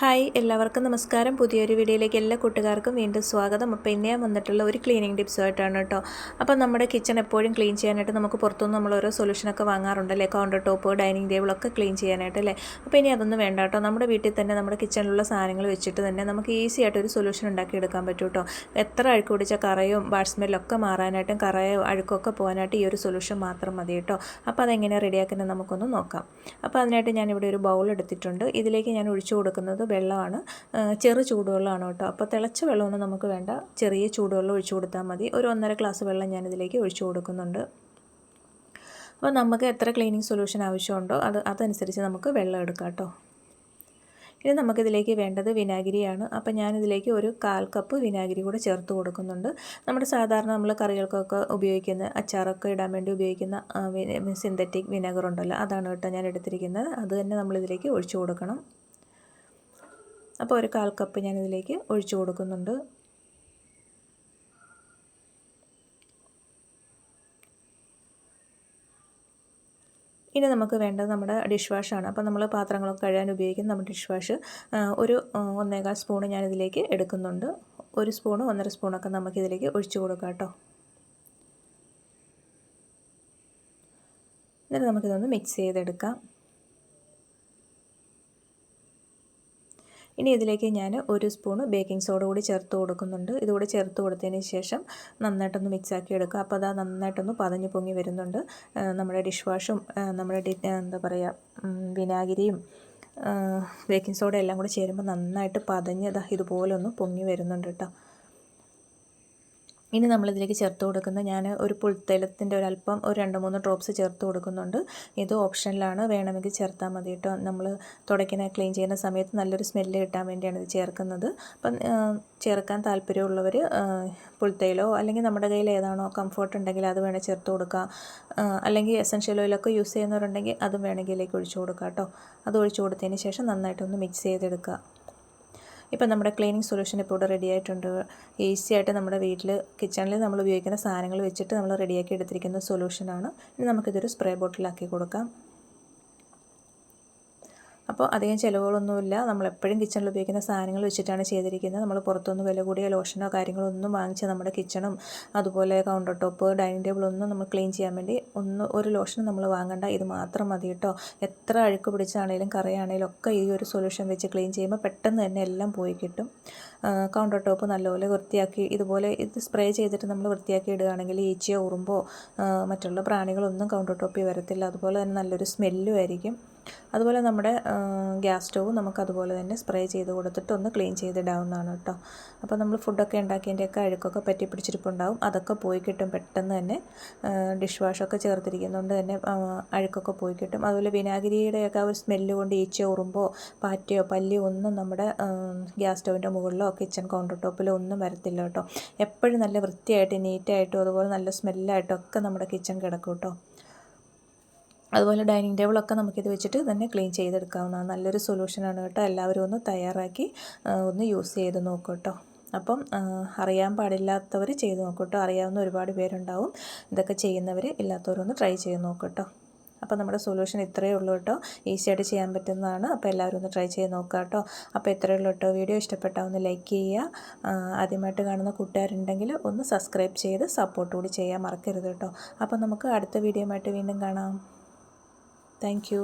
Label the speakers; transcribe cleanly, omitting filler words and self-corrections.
Speaker 1: Hi എല്ലാവർക്കും നമസ്കാരം. പുതിയൊരു വീഡിയോയിലേക്ക് എല്ലാ കൂട്ടുകാർക്കും വീണ്ടും സ്വാഗതം. അപ്പോൾ ഇന്ന് ഞാൻ വന്നിട്ടുള്ള ഒരു ക്ലീനിങ് ടിപ്സുമായിട്ടാണ് കേട്ടോ. അപ്പോൾ നമ്മുടെ കിച്ചൺ എപ്പോഴും ക്ലീൻ ചെയ്യാനായിട്ട് നമുക്ക് പുറത്തുനിന്ന് നമ്മൾ ഓരോ സൊല്യൂഷനൊക്കെ വാങ്ങാറുണ്ടല്ലേ, കൗണ്ടർ ടോപ്പ്, ഡൈനിങ് ടേബിളൊക്കെ ക്ലീൻ ചെയ്യാനായിട്ട് അല്ലേ. അപ്പോൾ ഇനി അതൊന്നും വേണ്ട കേട്ടോ. നമ്മുടെ വീട്ടിൽ തന്നെ നമ്മുടെ കിച്ചണിലുള്ള സാധനങ്ങൾ വെച്ചിട്ട് തന്നെ നമുക്ക് ഈസി ആയിട്ട് ഒരു സൊല്യൂഷൻ ഉണ്ടാക്കിയെടുക്കാൻ പറ്റും കേട്ടോ. എത്ര അഴുക്ക് പിടിച്ച കറയും ബാഡ് സ്മെല്ലൊക്കെ മാറാനായിട്ടും കറയോ അഴുക്കൊക്കെ പോകാനായിട്ട് ഈ ഒരു സൊല്യൂഷൻ മാത്രം മതി കേട്ടോ. അപ്പോൾ അതെങ്ങനെ റെഡിയാക്കുന്നത് നമുക്കൊന്ന് നോക്കാം. അപ്പോൾ അതിനായിട്ട് ഞാനിവിടെ ഒരു ബൗൾ എടുത്തിട്ടുണ്ട്. ഇതിലേക്ക് ഞാൻ ഒഴിച്ചു കൊടുക്കുന്നത് വെള്ളമാണ്. ചെറു ചൂടുവെള്ളമാണ് കേട്ടോ. അപ്പോൾ തിളച്ച വെള്ളമൊന്നും നമുക്ക് വേണ്ട, ചെറിയ ചൂടുവെള്ളം ഒഴിച്ചു കൊടുത്താൽ മതി. ഒരു 1.5 ഗ്ലാസ് വെള്ളം ഞാനിതിലേക്ക് ഒഴിച്ചു കൊടുക്കുന്നുണ്ട്. അപ്പോൾ നമുക്ക് എത്ര ക്ലീനിങ് സൊല്യൂഷൻ ആവശ്യമുണ്ടോ അതനുസരിച്ച് നമുക്ക് വെള്ളം എടുക്കാം കേട്ടോ. ഇനി നമുക്കിതിലേക്ക് വേണ്ടത് വിനാഗിരിയാണ്. അപ്പോൾ ഞാനിതിലേക്ക് ഒരു 1/4 കപ്പ് വിനാഗിരി കൂടെ ചേർത്ത് കൊടുക്കുന്നുണ്ട്. നമ്മുടെ സാധാരണ നമ്മൾ കറികൾക്കൊക്കെ ഉപയോഗിക്കുന്ന, അച്ചാറൊക്കെ ഇടാൻ വേണ്ടി ഉപയോഗിക്കുന്ന സിന്തറ്റിക് വിനാഗർ ഉണ്ടല്ലോ, അതാണ് കേട്ടോ ഞാൻ എടുത്തിരിക്കുന്നത്. അത് തന്നെ നമ്മളിതിലേക്ക് ഒഴിച്ചു കൊടുക്കണം. അപ്പോൾ ഒരു 1/4 കപ്പ് ഞാനിതിലേക്ക് ഒഴിച്ചു കൊടുക്കുന്നുണ്ട്. ഇനി നമുക്ക് വേണ്ടത് നമ്മുടെ ഡിഷ് വാഷാണ്. അപ്പോൾ നമ്മൾ പാത്രങ്ങളൊക്കെ കഴുകാൻ ഉപയോഗിക്കുന്ന നമ്മുടെ ഡിഷ് വാഷ് ഒരു 1.25 സ്പൂണ് ഞാനിതിലേക്ക് എടുക്കുന്നുണ്ട്. 1 സ്പൂണ് 1.5 സ്പൂണൊക്കെ നമുക്കിതിലേക്ക് ഒഴിച്ചു കൊടുക്കാം കേട്ടോ. എന്നിട്ട് നമുക്കിതൊന്ന് മിക്സ് ചെയ്തെടുക്കാം. ഇനി ഇതിലേക്ക് ഞാൻ 1 സ്പൂണ് ബേക്കിംഗ് സോഡ കൂടി ചേർത്ത് കൊടുക്കുന്നുണ്ട്. ഇതുകൂടി ചേർത്ത് കൊടുത്തതിന് ശേഷം നന്നായിട്ടൊന്ന് മിക്സാക്കി എടുക്കുക. അപ്പോൾ അത് നന്നായിട്ടൊന്ന് പതഞ്ഞ് പൊങ്ങി വരുന്നുണ്ട്. നമ്മുടെ ഡിഷ് വാഷും നമ്മുടെ എന്താ പറയുക, വിനാഗിരിയും ബേക്കിംഗ് സോഡ എല്ലാം കൂടി ചേരുമ്പോൾ നന്നായിട്ട് പതഞ്ഞ് ഇതുപോലെ ഒന്ന് പൊങ്ങി വരുന്നുണ്ട് കേട്ടോ. ഇനി നമ്മളിതിലേക്ക് ചേർത്ത് കൊടുക്കുന്ന ഞാൻ ഒരു പുൽത്തൈലത്തിൻ്റെ ഒരല്പം ഒരു 2-3 ഡ്രോപ്സ് ചേർത്ത് കൊടുക്കുന്നുണ്ട്. ഇത് ഓപ്ഷനിലാണ്, വേണമെങ്കിൽ ചേർത്താൽ മതി കേട്ടോ. നമ്മൾ തുടയ്ക്കുന്ന ക്ലീൻ ചെയ്യുന്ന സമയത്ത് നല്ലൊരു സ്മെല്ല് കിട്ടാൻ വേണ്ടിയാണ് ഇത് ചേർക്കുന്നത്. അപ്പം ചേർക്കാൻ താല്പര്യമുള്ളവർ പുൽത്തൈലോ അല്ലെങ്കിൽ നമ്മുടെ കയ്യിൽ ഏതാണോ കംഫർട്ട് ഉണ്ടെങ്കിൽ അത് വേണേൽ ചേർത്ത് കൊടുക്കുക. അല്ലെങ്കിൽ എസൻഷ്യൽ ഓയിലൊക്കെ യൂസ് ചെയ്യുന്നവരുണ്ടെങ്കിൽ അതും വേണമെങ്കിൽ ഇതിലേക്ക് ഒഴിച്ചു കൊടുക്കുക കേട്ടോ. അത് ഒഴിച്ചു കൊടുത്തതിന് ശേഷം നന്നായിട്ടൊന്ന് മിക്സ് ചെയ്തെടുക്കുക. ഇപ്പം നമ്മുടെ ക്ലീനിങ് സൊല്യൂഷൻ ഇപ്പോൾ ഇവിടെ റെഡി ആയിട്ടുണ്ട്. ഈസി ആയിട്ട് നമ്മുടെ വീട്ടിൽ കിച്ചണിൽ നമ്മൾ ഉപയോഗിക്കുന്ന സാധനങ്ങൾ വെച്ചിട്ട് നമ്മൾ റെഡിയാക്കി എടുത്തിരിക്കുന്ന സൊല്യൂഷനാണ്. ഇനി നമുക്കിതൊരു സ്പ്രേ ബോട്ടിലാക്കി കൊടുക്കാം. അപ്പോൾ അധികം ചിലവുകളൊന്നുമില്ല. നമ്മളെപ്പോഴും കിച്ചണിൽ ഉപയോഗിക്കുന്ന സാധനങ്ങൾ വെച്ചിട്ടാണ് ചെയ്തിരിക്കുന്നത്. നമ്മൾ പുറത്തൊന്നും വില കൂടിയ ലോഷനോ കാര്യങ്ങളോ ഒന്നും വാങ്ങിച്ച് നമ്മുടെ കിച്ചണും അതുപോലെ കൗണ്ടർ ടോപ്പ്, ഡൈനിങ് ടേബിളൊന്നും നമ്മൾ ക്ലീൻ ചെയ്യാൻ വേണ്ടി ഒരു ലോഷനും നമ്മൾ വാങ്ങണ്ട. ഇത് മാത്രം മതി കേട്ടോ. എത്ര അഴുക്ക് പിടിച്ചാണെങ്കിലും കറയാണെങ്കിലും ഒക്കെ ഈ ഒരു സൊല്യൂഷൻ വെച്ച് ക്ലീൻ ചെയ്യുമ്പോൾ പെട്ടെന്ന് തന്നെ എല്ലാം പോയി കിട്ടും. കൗണ്ടർ ടോപ്പ് നല്ലപോലെ വൃത്തിയാക്കി ഇതുപോലെ ഇത് സ്പ്രേ ചെയ്തിട്ട് നമ്മൾ വൃത്തിയാക്കി ഇടുകയാണെങ്കിൽ ഈച്ചയോ ഉറുമ്പോ മറ്റുള്ള പ്രാണികളൊന്നും കൗണ്ടർ ടോപ്പിൽ വരത്തില്ല. അതുപോലെ തന്നെ നല്ലൊരു സ്മെല്ലും ആയിരിക്കും. അതുപോലെ നമ്മുടെ ഗ്യാസ് സ്റ്റൗവ് നമുക്കതുപോലെ തന്നെ സ്പ്രേ ചെയ്ത് കൊടുത്തിട്ട് ഒന്ന് ക്ലീൻ ചെയ്തിടാവുന്നതാണ് കേട്ടോ. അപ്പോൾ നമ്മൾ ഫുഡൊക്കെ ഉണ്ടാക്കിയതിൻ്റെയൊക്കെ അഴുക്കൊക്കെ പറ്റി പിടിച്ചിരിപ്പുണ്ടാവും, അതൊക്കെ പോയി കിട്ടും പെട്ടെന്ന് തന്നെ. ഡിഷ് വാഷൊക്കെ ചേർത്തിരിക്കുന്നതുകൊണ്ട് തന്നെ അഴുക്കൊക്കെ പോയി കിട്ടും. അതുപോലെ വിനാഗിരിയുടെയൊക്കെ ഒരു സ്മെല്ല് കൊണ്ട് ഈച്ചയോ ഉറുമ്പോ പാറ്റയോ പല്ലിയോ ഒന്നും നമ്മുടെ ഗ്യാസ് സ്റ്റൗവിൻ്റെ മുകളിലോ കിച്ചൺ കൗണ്ടർ ടോപ്പിലോ ഒന്നും വരത്തില്ല കേട്ടോ. എപ്പോഴും നല്ല വൃത്തിയായിട്ട് നീറ്റായിട്ടും അതുപോലെ നല്ല സ്മെല്ലായിട്ടും ഒക്കെ നമ്മുടെ കിച്ചൺ കിടക്കും കേട്ടോ. അതുപോലെ ഡൈനിങ് ടേബിളൊക്കെ നമുക്കിത് വെച്ചിട്ട് തന്നെ ക്ലീൻ ചെയ്തെടുക്കാവുന്നതാണ്. നല്ലൊരു സൊല്യൂഷനാണ് കേട്ടോ. എല്ലാവരും ഒന്ന് തയ്യാറാക്കി ഒന്ന് യൂസ് ചെയ്ത് നോക്കൂ കേട്ടോ. അപ്പം അറിയാൻ പാടില്ലാത്തവർ ചെയ്ത് നോക്കൂ കേട്ടോ. അറിയാവുന്ന ഒരുപാട് പേരുണ്ടാവും. ഇതൊക്കെ ചെയ്യുന്നവർ, ഇല്ലാത്തവരൊന്ന് ട്രൈ ചെയ്ത് നോക്കൂ കേട്ടോ. അപ്പോൾ നമ്മുടെ സൊല്യൂഷൻ ഇത്രയേ ഉള്ളൂ കേട്ടോ. ഈസി ആയിട്ട് ചെയ്യാൻ പറ്റുന്നതാണ്. അപ്പോൾ എല്ലാവരും ഒന്ന് ട്രൈ ചെയ്ത് നോക്കുക കേട്ടോ. അപ്പോൾ ഇത്രയേ ഉള്ളൂ കേട്ടോ. വീഡിയോ ഇഷ്ടപ്പെട്ടാൽ ഒന്ന് ലൈക്ക് ചെയ്യുക. ആദ്യമായിട്ട് കാണുന്ന കൂട്ടുകാരുണ്ടെങ്കിൽ ഒന്ന് സബ്സ്ക്രൈബ് ചെയ്ത് സപ്പോർട്ട് കൂടി ചെയ്യാൻ മറക്കരുത് കേട്ടോ. അപ്പോൾ നമുക്ക് അടുത്ത വീഡിയോ ആയിട്ട് വീണ്ടും കാണാം. Thank you.